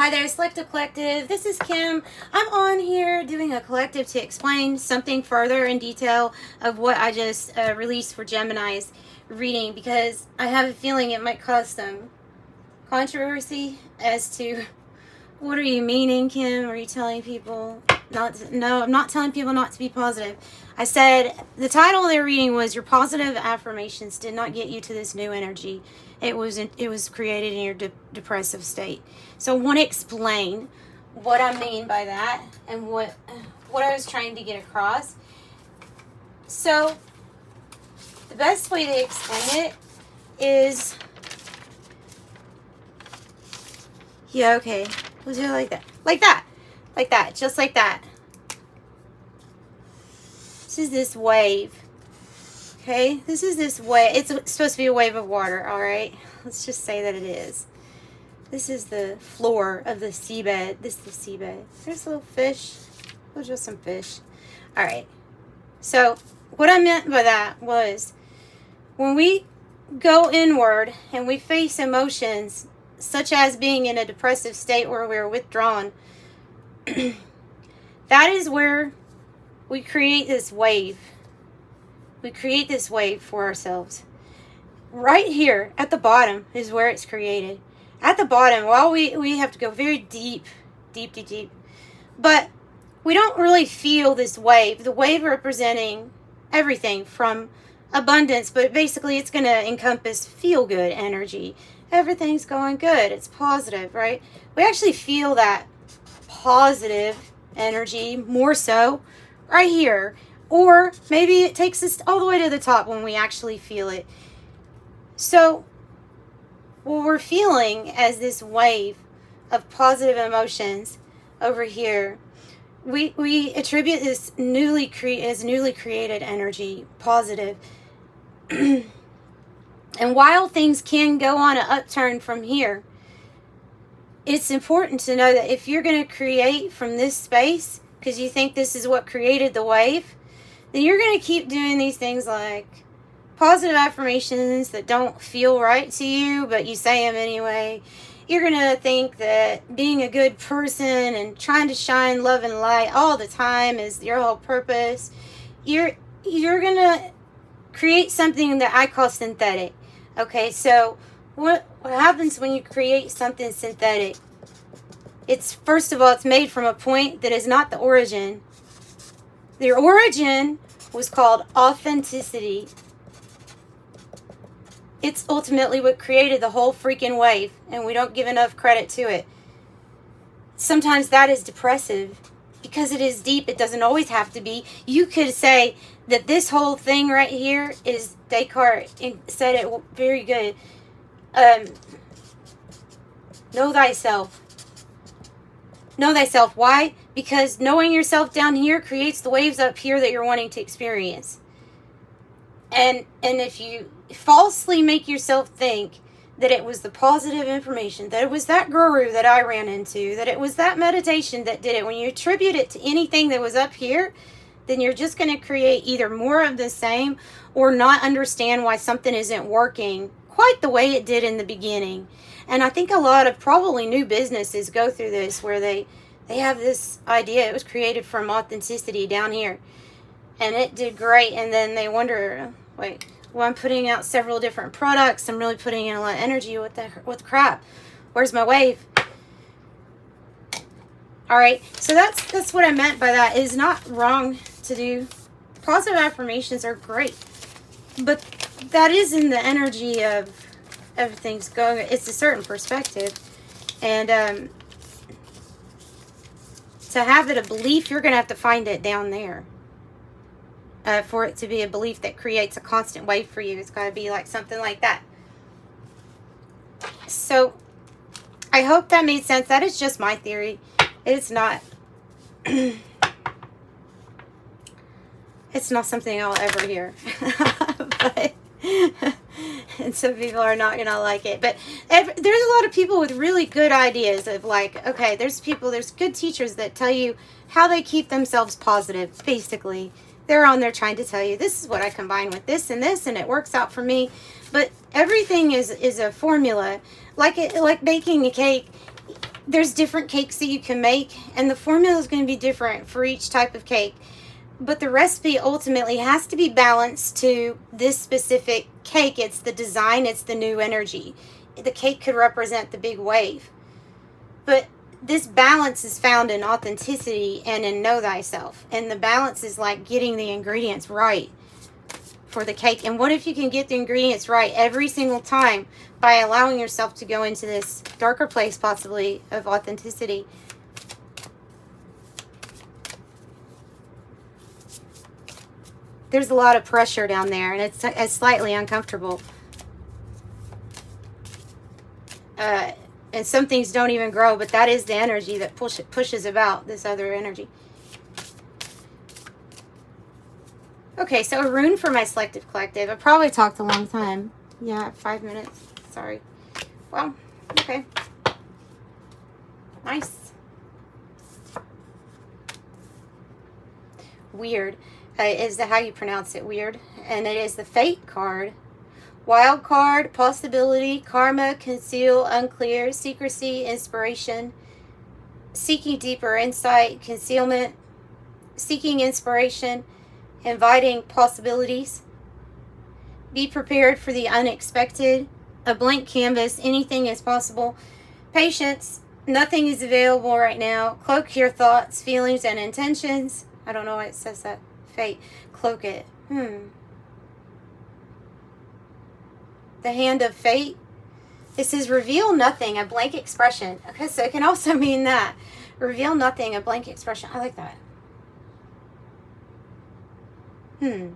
Hi there, Selective Collective. This is Kim. I'm on here doing a collective to explain something further in detail of what I just released for Gemini's reading, because I have a feeling it might cause some controversy as to what are you meaning, Kim? Are you telling people not to? No, I'm not telling people not to be positive. I said the title of their reading was "Your Positive Affirmations Did Not Get You to This New Energy. It was created in your depressive state." So I want to explain what I mean by that and what I was trying to get across. So the best way to explain it is, yeah, okay, we'll do it like that, just like that. This is this wave. Okay, this is this wave. It's supposed to be a wave of water, all right? Let's just say that it is. This is the floor of the seabed. This is the seabed. There's little fish. Those are just some fish. All right. So what I meant by that was when we go inward and we face emotions such as being in a depressive state where we're withdrawn, that is where we create this wave. We create this wave for ourselves. Right here at the bottom is where it's created. At the bottom, while we have to go very deep. But we don't really feel this wave. The wave representing everything from abundance, but basically it's going to encompass feel-good energy. Everything's going good. It's positive, right? We actually feel that positive energy more so right here. Or maybe it takes us all the way to the top when we actually feel it. So what we're feeling as this wave of positive emotions over here, we attribute this newly created energy, positive. And while things can go on an upturn from here, it's important to know that if you're going to create from this space, because you think this is what created the wave, then you're going to keep doing these things like positive affirmations that don't feel right to you, but you say them anyway. You're going to think that being a good person and trying to shine love and light all the time is your whole purpose. You're going to create something that I call synthetic. Okay, so what happens when you create something synthetic? It's, first of all, it's made from a point that is not the origin. The origin was called authenticity. It's ultimately what created the whole freaking wave, and we don't give enough credit to it. Sometimes that is depressive because it is deep. It doesn't always have to be. You could say that this whole thing right here is, Descartes said it very good. Know thyself. Know thyself. Why? Because knowing yourself down here creates the waves up here that you're wanting to experience. And if you falsely make yourself think that it was the positive information, that it was that guru that I ran into, that it was that meditation that did it, when you attribute it to anything that was up here, then you're just going to create either more of the same or not understand why something isn't working quite the way it did in the beginning. And I think a lot of probably new businesses go through this, where they have this idea. It was created from authenticity down here, and it did great, and then they wonder, wait, well, I'm putting out several different products, I'm really putting in a lot of energy, what the crap, where's my wave? All right, so that's what I meant by that. It is not wrong to do. Positive affirmations are great, but that is in the energy of everything's going. It's a certain perspective, and to have it a belief, you're going to have to find it down there. For it to be a belief that creates a constant wave for you, it's got to be like something like that. So I hope that made sense. That is just my theory. It's not it's not something I'll ever hear. But and some people are not gonna like it, but there's a lot of people with really good ideas of, like, okay, there's good teachers that tell you how they keep themselves positive. Basically, they're on there trying to tell you, this is what I combine with this, and it works out for me. But everything is a formula. Like baking a cake, there's different cakes that you can make, and the formula is going to be different for each type of cake. But the recipe ultimately has to be balanced to this specific cake. It's the design, it's the new energy. The cake could represent the big wave. But this balance is found in authenticity and in know thyself. And the balance is like getting the ingredients right for the cake. And what if you can get the ingredients right every single time by allowing yourself to go into this darker place, possibly, of authenticity? There's a lot of pressure down there, and it's slightly uncomfortable. And some things don't even grow, but that is the energy that pushes about this other energy. Okay, so a rune for my selective collective. I probably talked a long time. Yeah, 5 minutes. Sorry. Well, okay. Nice. Weird. Is how you pronounce it, weird. And it is the Fate card. Wild card, possibility, karma, conceal, unclear, secrecy, inspiration, seeking deeper insight, concealment, seeking inspiration, inviting possibilities. Be prepared for the unexpected. A blank canvas, anything is possible. Patience, nothing is available right now. Cloak your thoughts, feelings, and intentions. I don't know why it says that. Fate, cloak it. The hand of fate. It says reveal nothing, a blank expression. Okay, so it can also mean that. Reveal nothing, a blank expression. I like that. All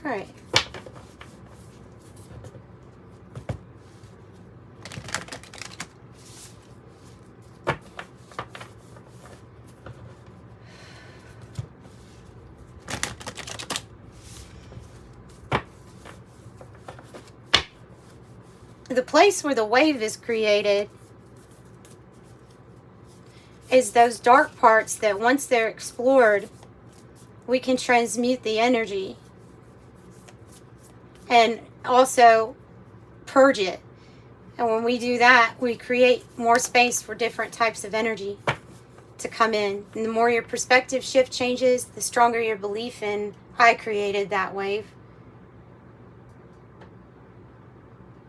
right. The place where the wave is created is those dark parts that once they're explored, we can transmute the energy and also purge it. And when we do that, we create more space for different types of energy to come in. And the more your perspective shift changes, the stronger your belief in, I created that wave.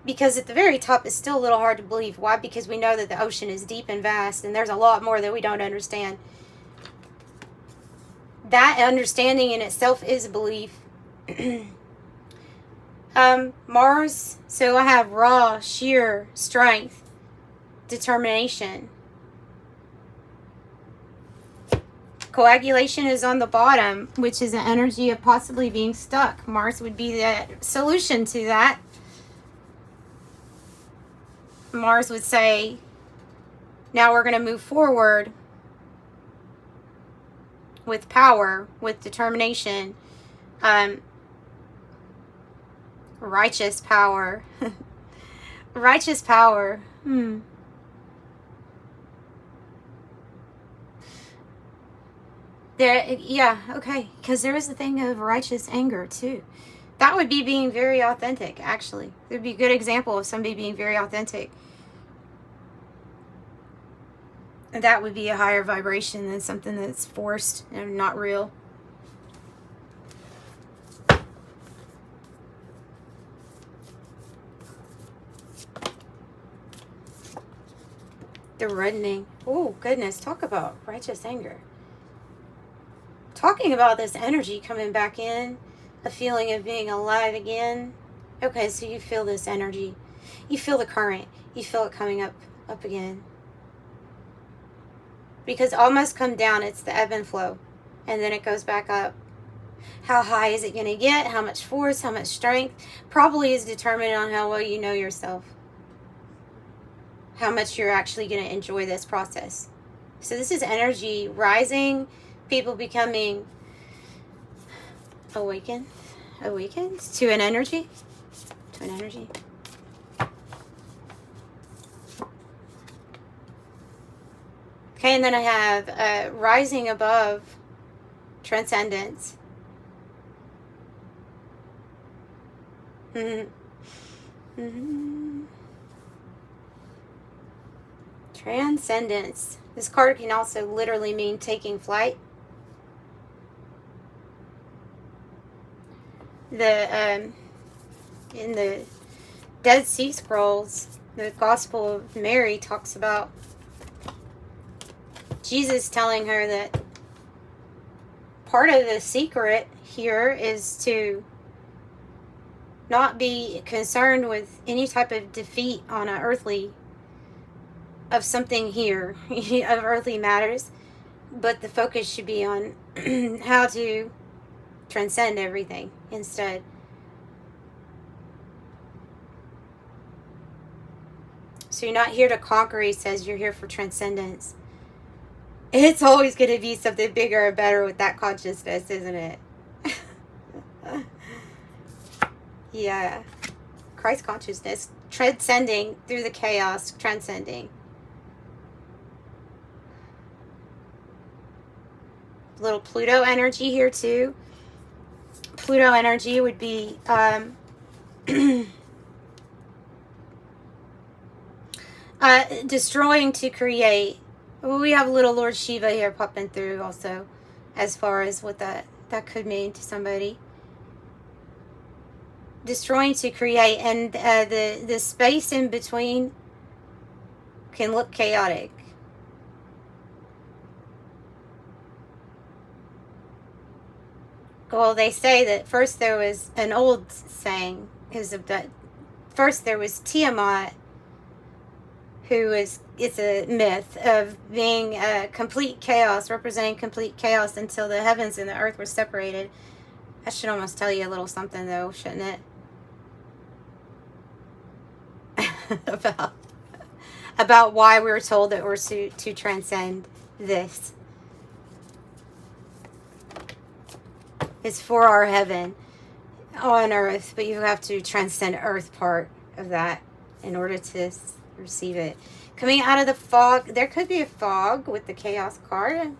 Because at the very top, it's still a little hard to believe. Why? Because we know that the ocean is deep and vast, and there's a lot more that we don't understand. That understanding in itself is a belief. Mars, so I have raw, sheer strength, determination. Coagulation is on the bottom, which is an energy of possibly being stuck. Mars would be the solution to that. Mars would say, now we're going to move forward with power, with determination, righteous power. Righteous power. There, yeah, okay, because there is a thing of righteous anger too. That would be being very authentic, actually. It would be a good example of somebody being very authentic. And that would be a higher vibration than something that's forced and not real. The reddening. Oh, goodness. Talk about righteous anger. Talking about this energy coming back in. A feeling of being alive again. Okay, so you feel this energy. You feel the current. You feel it coming up again. Because all must come down. It's the ebb and flow. And then it goes back up. How high is it going to get? How much force? How much strength? Probably is determined on how well you know yourself. How much you're actually going to enjoy this process. So this is energy rising. People becoming awakened to an energy. Okay, and then I have rising above Transcendence. Transcendence. This card can also literally mean taking flight. In the Dead Sea Scrolls, the Gospel of Mary talks about Jesus telling her that part of the secret here is to not be concerned with any type of defeat on an earthly, of something here, of earthly matters, but the focus should be on how to transcend everything instead. So you're not here to conquer, he says, you're here for transcendence. It's always going to be something bigger or better with that consciousness, isn't it? Yeah. Christ consciousness. Transcending through the chaos. Transcending. Little Pluto energy here too. Pluto energy would be destroying to create. We have little Lord Shiva here popping through also, as far as what that could mean to somebody. Destroying to create, and the space in between can look chaotic. Well, they say that first there was an old saying, is that first there was Tiamat, who is, it's a myth of being complete chaos, representing complete chaos until the heavens and the earth were separated. That should almost tell you a little something though, shouldn't it? about why we were told that we're to transcend this. It's for our heaven on earth, but you have to transcend earth part of that in order to receive it. Coming out of the fog, there could be a fog with the chaos card,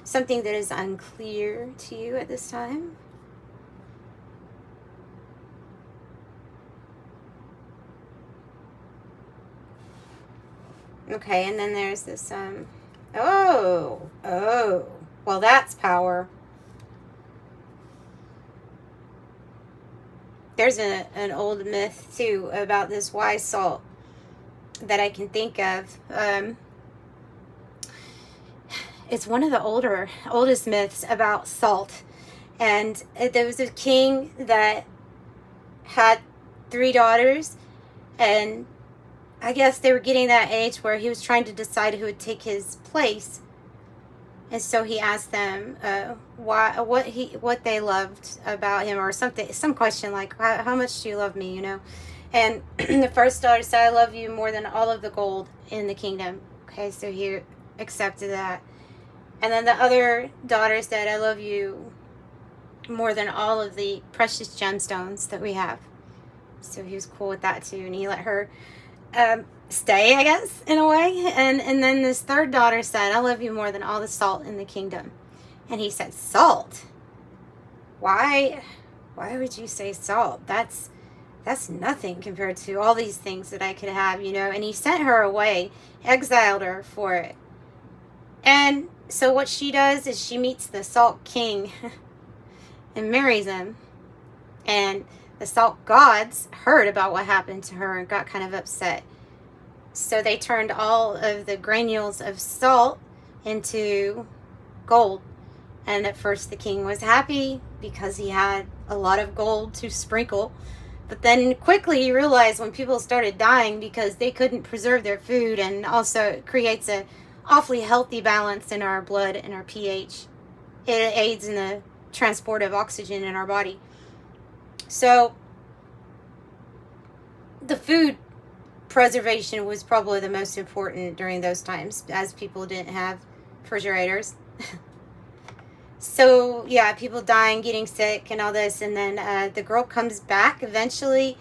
something that is unclear to you at this time. Okay, and then there's this well, that's power. There's an old myth too about this wise salt that I can think of. It's one of the oldest myths about salt. And there was a king that had 3 daughters, and I guess they were getting that age where he was trying to decide who would take his place. And so he asked them what they loved about him, or something, some question like, how much do you love me, you know? And the first daughter said, I love you more than all of the gold in the kingdom. Okay, so he accepted that. And then the other daughter said, I love you more than all of the precious gemstones that we have. So he was cool with that too, and he let her stay, I guess, in a way. And then this third daughter said, I love you more than all the salt in the kingdom. And he said, salt? Why would you say salt? That's nothing compared to all these things that I could have, you know. And he sent her away, exiled her for it. And so what she does is she meets the Salt King and marries him. And the Salt Gods heard about what happened to her and got kind of upset. So they turned all of the granules of salt into gold. And at first the king was happy because he had a lot of gold to sprinkle. But then quickly he realized when people started dying because they couldn't preserve their food, and also it creates a awfully healthy balance in our blood and our pH. It aids in the transport of oxygen in our body. So the food preservation was probably the most important during those times, as people didn't have refrigerators. So yeah, people dying, getting sick and all this. And then the girl comes back eventually.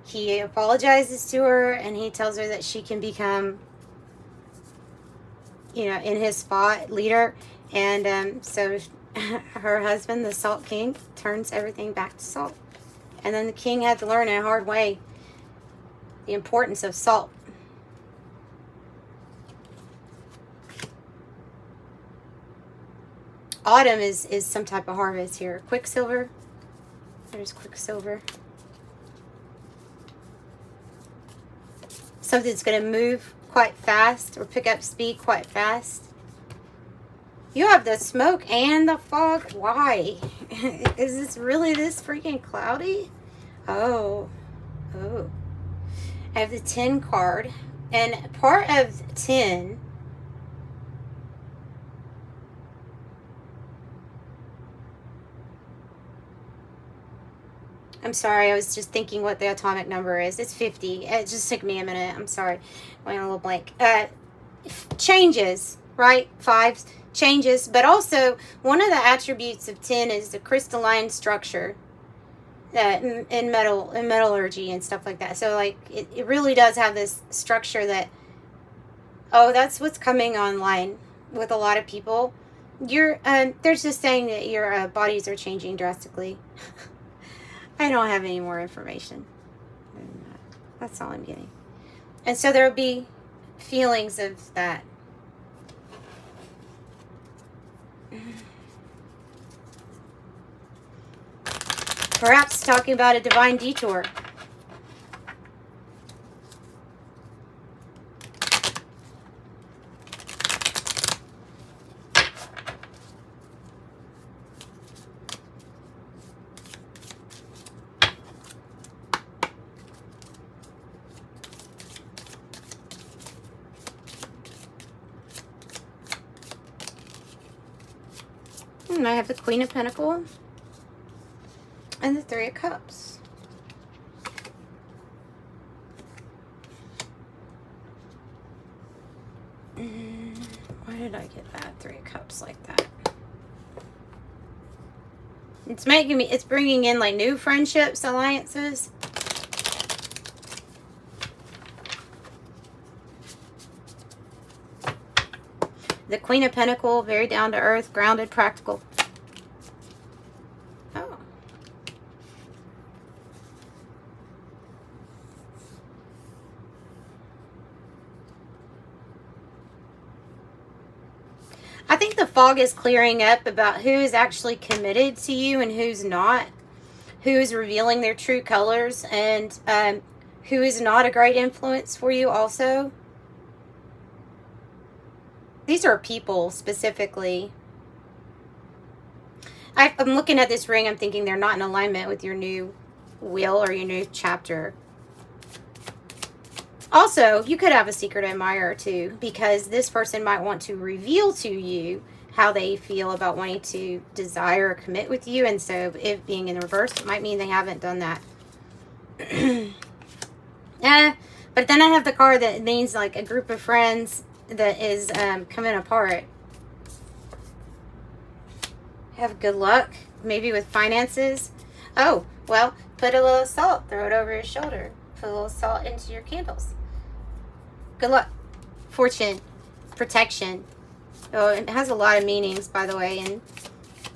He apologizes to her and he tells her that she can become, you know, in his spot, leader. And so her husband, the Salt King, turns everything back to salt. And then the king had to learn in a hard way the importance of salt. Autumn is some type of harvest here. Quicksilver. There's Quicksilver. Something's going to move quite fast or pick up speed quite fast. You have the smoke and the fog. Why? Is this really this freaking cloudy? Oh. Oh. I have the 10 card. And part of 10... I'm sorry, I was just thinking what the atomic number is. It's 50. It just took me a minute. I'm sorry. Went a little blank. Changes, right? 5s, changes. But also, one of the attributes of 10 is the crystalline structure in metallurgy and stuff like that. So, like, it really does have this structure that, oh, that's what's coming online with a lot of people. They're just saying that your bodies are changing drastically. I don't have any more information. That's all I'm getting. And so there will be feelings of that. Perhaps talking about a divine detour. And I have the Queen of Pentacles and the 3 of Cups. Why did I get that 3 of Cups like that? It's making me, it's bringing in like new friendships, alliances. The Queen of Pentacles, very down to earth, grounded, practical. Oh. I think the fog is clearing up about who is actually committed to you and who's not. Who is revealing their true colors and who is not a great influence for you also. These are people specifically. I'm looking at this ring. I'm thinking they're not in alignment with your new wheel or your new chapter. Also, you could have a secret admirer too, because this person might want to reveal to you how they feel about wanting to desire or commit with you. And so if being in reverse, it might mean they haven't done that. But then I have the card that means like a group of friends that is coming apart. Have good luck, maybe with finances. Oh, well, put a little salt, throw it over your shoulder. Put a little salt into your candles. Good luck, fortune, protection. Oh, it has a lot of meanings, by the way, in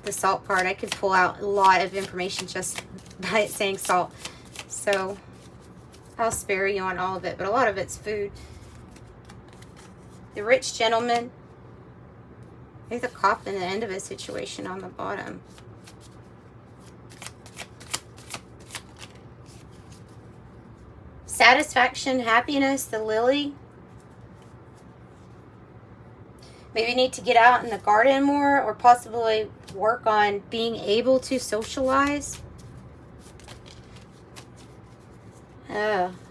the salt card. I could pull out a lot of information just by it saying salt. So I'll spare you on all of it, but a lot of it's food. The rich gentleman. There's a cop in the end of a situation on the bottom. Satisfaction, happiness, the lily. Maybe you need to get out in the garden more or possibly work on being able to socialize.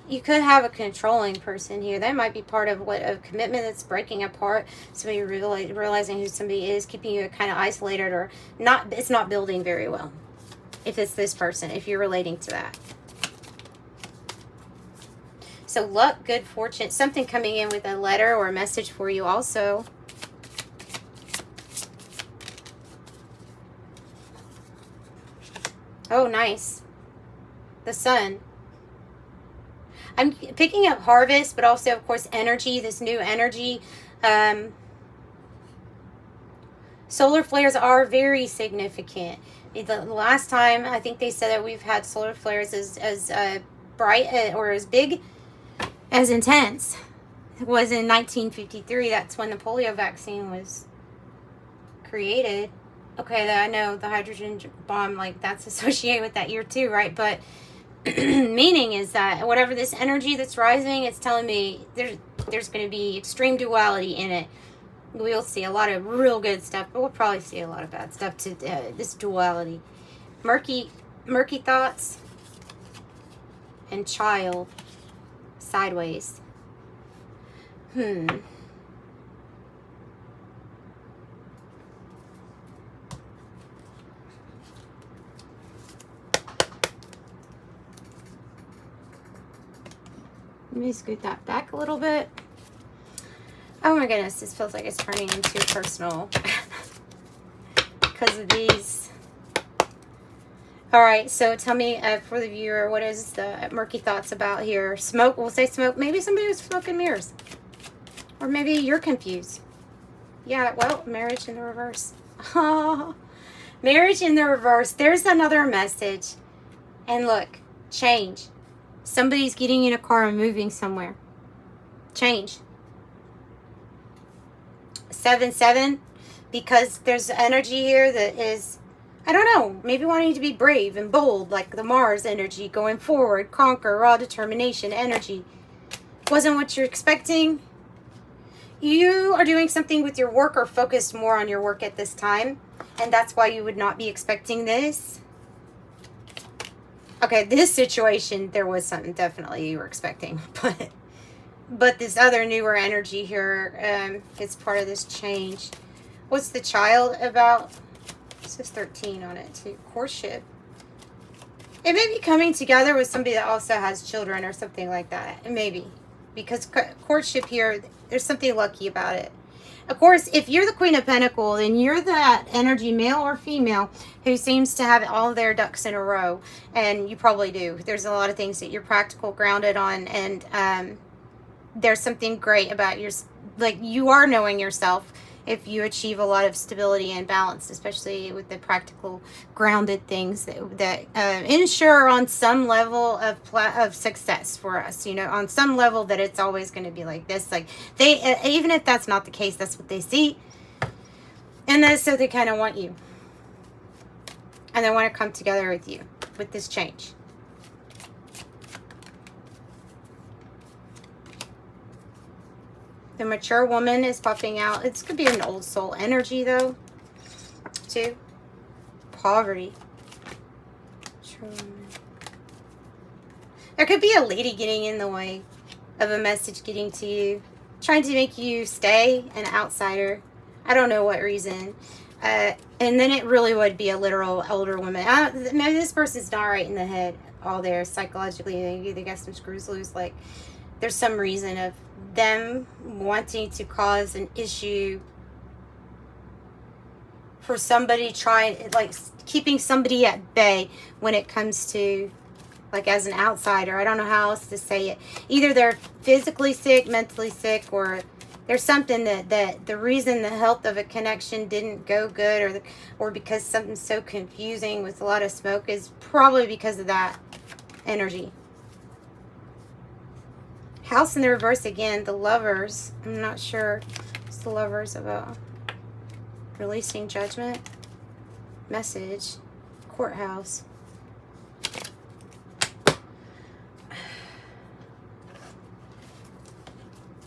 You could have a controlling person here. That might be part of a commitment that's breaking apart. Somebody realizing who somebody is, keeping you kind of isolated or not. It's not building very well. If it's this person, if you're relating to that. So luck, good fortune, something coming in with a letter or a message for you also. Oh, nice. The sun. I'm picking up harvest, but also, of course, energy, this new energy. Solar flares are very significant. The last time I think they said that we've had solar flares as bright or as big, as intense, was in 1953. That's when the polio vaccine was created. Okay, I know the hydrogen bomb, like, that's associated with that year too, right? But meaning is that whatever this energy that's rising, it's telling me there's going to be extreme duality in it. We'll see a lot of real good stuff, but we'll probably see a lot of bad stuff to this duality. Murky thoughts and child sideways. Let me scoot that back a little bit. Oh my goodness, this feels like it's turning into personal because of these. All right, so tell me, for the viewer, what is the murky thoughts about here? Smoke, we'll say smoke. Maybe somebody was smoking mirrors. Or maybe you're confused. Yeah, well, marriage in the reverse. Oh, marriage in the reverse. There's another message. And look, change. Somebody's getting in a car and moving somewhere. Change. 7-7, because there's energy here that is, I don't know, maybe wanting to be brave and bold, like the Mars energy, going forward, conquer, raw determination energy. Wasn't what you're expecting. You are doing something with your work or focused more on your work at this time, and that's why you would not be expecting this. Okay, this situation, there was something definitely you were expecting, but this other newer energy here is part of this change. What's the child about? It says 13 on it too. Courtship. It may be coming together with somebody that also has children or something like that. Maybe. Because courtship here, there's something lucky about it. Of course, if you're the Queen of Pentacles, then you're that energy, male or female, who seems to have all their ducks in a row. And you probably do. There's a lot of things that you're practical, grounded on, and there's something great about your, like, you are knowing yourself if you achieve a lot of stability and balance, especially with the practical, grounded things that ensure on some level of success for us. You know, on some level that it's always going to be like this. Like, they, even if that's not the case, that's what they see. And then so they kind of want you. And they want to come together with you with this change. The mature woman is popping out. It's could be an old soul energy, though, too. Poverty. Mature woman. There could be a lady getting in the way of a message getting to you, trying to make you stay an outsider. I don't know what reason. And then it really would be a literal older woman. Maybe this person's not right in the head all there psychologically. Maybe they got some screws loose. Like, there's some reason of them wanting to cause an issue for somebody, trying, like, keeping somebody at bay when it comes to, like, as an outsider. I don't know how else to say it. Either they're physically sick, mentally sick, or there's something that the reason the health of a connection didn't go good, or because something's so confusing with a lot of smoke, is probably because of that energy. House in the reverse again. The Lovers. I'm not sure. What's the Lovers about? Releasing judgment. Message. Courthouse.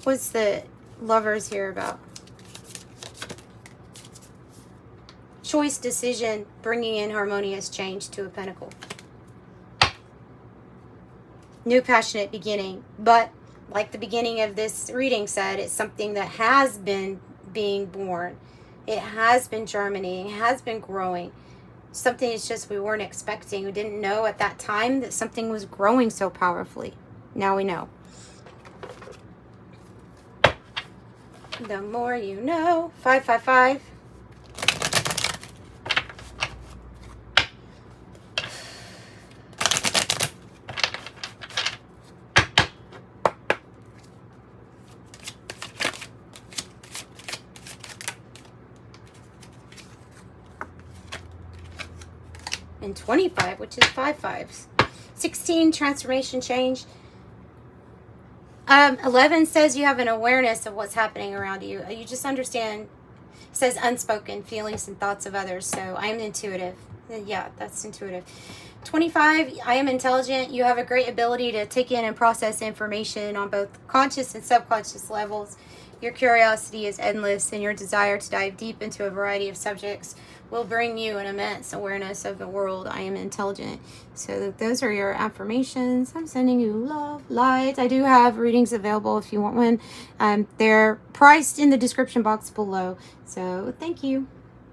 What's the Lovers here about? Choice, decision, bringing in harmonious change to a pentacle. New passionate beginning. But like the beginning of this reading said, it's something that has been being born. It has been germinating. It has been growing. Something it's just we weren't expecting. We didn't know at that time that something was growing so powerfully. Now we know. The more you know. 555. And 25, which is 5 fives. 16, transformation, change. 11 says you have an awareness of what's happening around you. You just understand. It says unspoken feelings and thoughts of others. So I am intuitive. Yeah, that's intuitive. 25, I am intelligent. You have a great ability to take in and process information on both conscious and subconscious levels. Your curiosity is endless, and your desire to dive deep into a variety of subjects will bring you an immense awareness of the world. I am intelligent. So those are your affirmations. I'm sending you love, light. I do have readings available if you want one. They're priced in the description box below. So thank you.